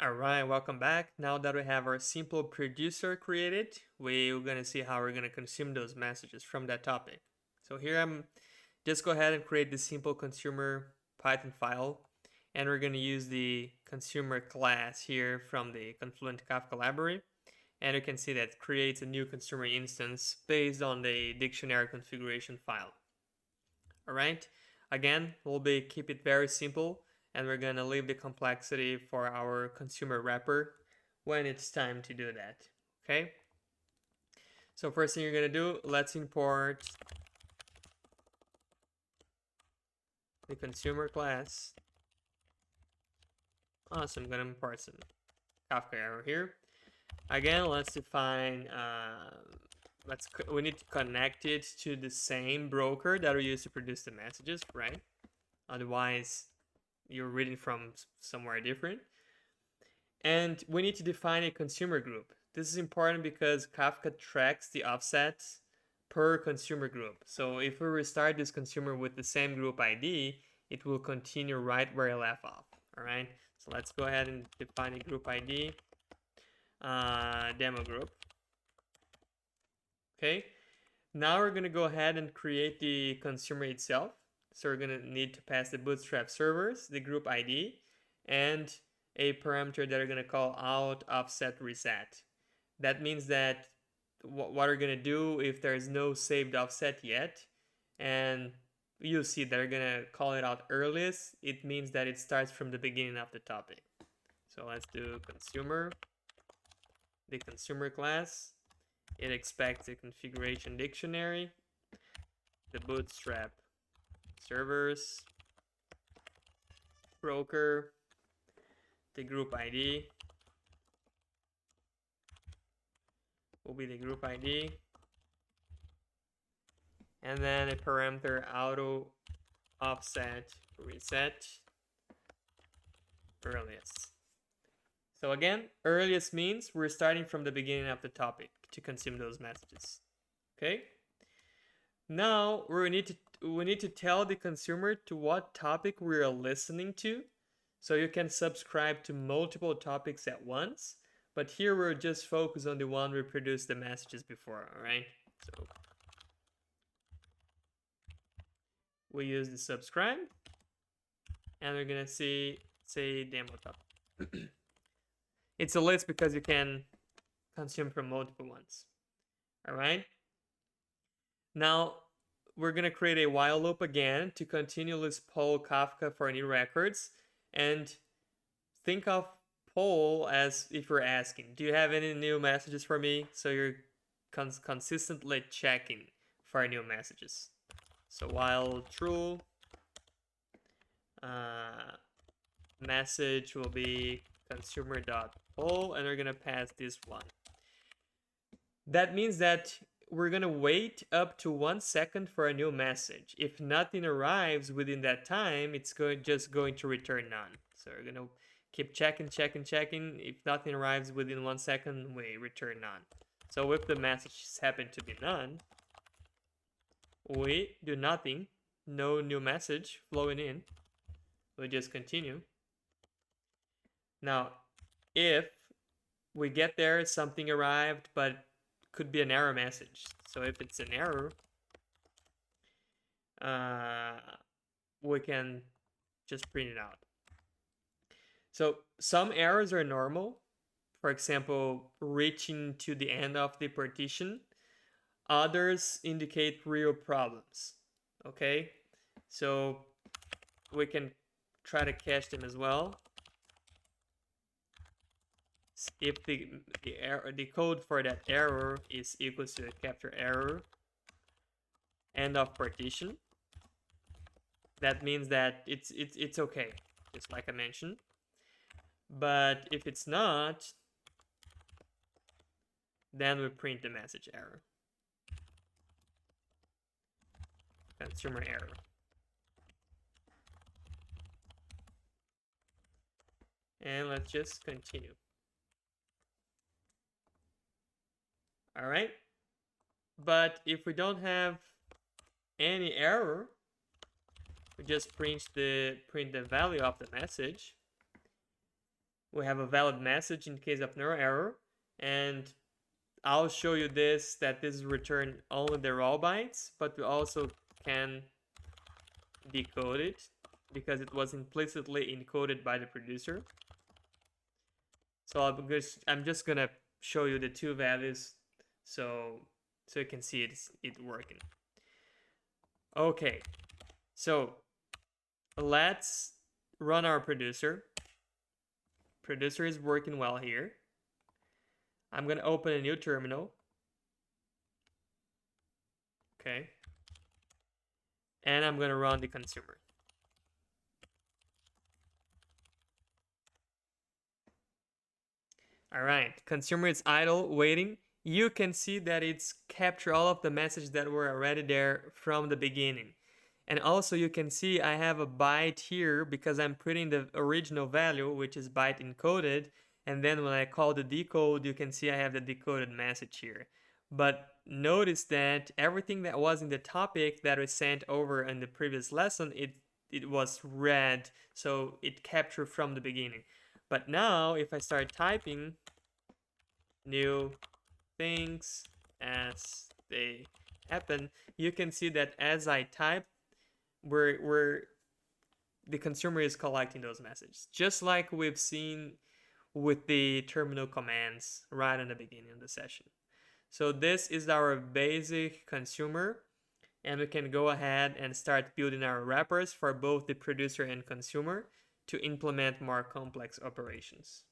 Alright, welcome back. Now that we have our simple producer created, we're going to see how we're going to consume those messages from that topic. So here I'm just go ahead and create the simple consumer Python file, and we're going to use the consumer class here from the Confluent Kafka library. And you can see that it creates a new consumer instance based on the dictionary configuration file. Alright, again, we'll keep it very simple, and we're gonna leave the complexity for our consumer wrapper when it's time to do that. Okay, so first thing you're gonna do, let's import the consumer class. Awesome, I'm gonna import some Kafka error here. Again, let's define we need to connect it to the same broker that we use to produce the messages, right? Otherwise you're reading from somewhere different. And we need to define a consumer group. This is important because Kafka tracks the offsets per consumer group. So if we restart this consumer with the same group ID, it will continue right where it left off. All right, so let's go ahead and define a group ID, demo group. Okay, now we're going to go ahead and create the consumer itself. So we're going to need to pass the bootstrap servers, the group ID, and a parameter that we're going to call out offset reset. That means that what we're going to do if there's no saved offset yet, and you'll see that we're going to call it out earliest, it means that it starts from the beginning of the topic. So let's do consumer, the consumer class. It expects the configuration dictionary, the bootstrap servers, broker, the group ID will be the group ID, and then a parameter auto offset reset earliest. So again, earliest means we're starting from the beginning of the topic to consume those messages. Okay, now we need to tell the consumer to what topic we are listening to. So you can subscribe to multiple topics at once, but here we're just focused on the one we produced the messages before. All right, so we use the subscribe, and we're gonna say demo topic. It's a list because you can consume from multiple ones. All right, now we're gonna create a while loop again to continuously poll Kafka for new records. And think of poll as if you're asking, do you have any new messages for me? So you're consistently checking for new messages. So while true, message will be consumer.poll, and we're gonna pass this one. That means that we're gonna wait up to 1 second for a new message. If nothing arrives within that time, it's just going to return none. So we're gonna keep checking. If nothing arrives within 1 second, we return none. So if the messages happen to be none, we do nothing, no new message flowing in. We just continue. Now, if we get there, something arrived, but could be an error message. So if it's an error, we can just print it out. So some errors are normal. For example, reaching to the end of the partition. Others indicate real problems. Okay, so we can try to catch them as well. If the code for that error is equal to capture error end of partition, that means that it's okay, just like I mentioned. But if it's not, then we print the message error, consumer error. And let's just continue. All right, but if we don't have any error, we just print the value of the message. we have a valid message in case of no error, and I'll show you this, that this is returned only the raw bytes, but we also can decode it because it was implicitly encoded by the producer. So I'm just gonna show you the two values so you can see it working. Okay, so let's run our producer. Producer is working well here. I'm gonna open a new terminal. Okay. And I'm gonna run the consumer. All right, consumer is idle, waiting. You can see that it's captured all of the messages that were already there from the beginning. And also you can see I have a byte here because I'm putting the original value, which is byte encoded. And then when I call the decode, you can see I have the decoded message here. But notice that everything that was in the topic that was sent over in the previous lesson, it was read, so it captured from the beginning. But now if I start typing new things as they happen, you can see that as I type, the consumer is collecting those messages, just like we've seen with the terminal commands right in the beginning of the session. So this is our basic consumer, and we can go ahead and start building our wrappers for both the producer and consumer to implement more complex operations.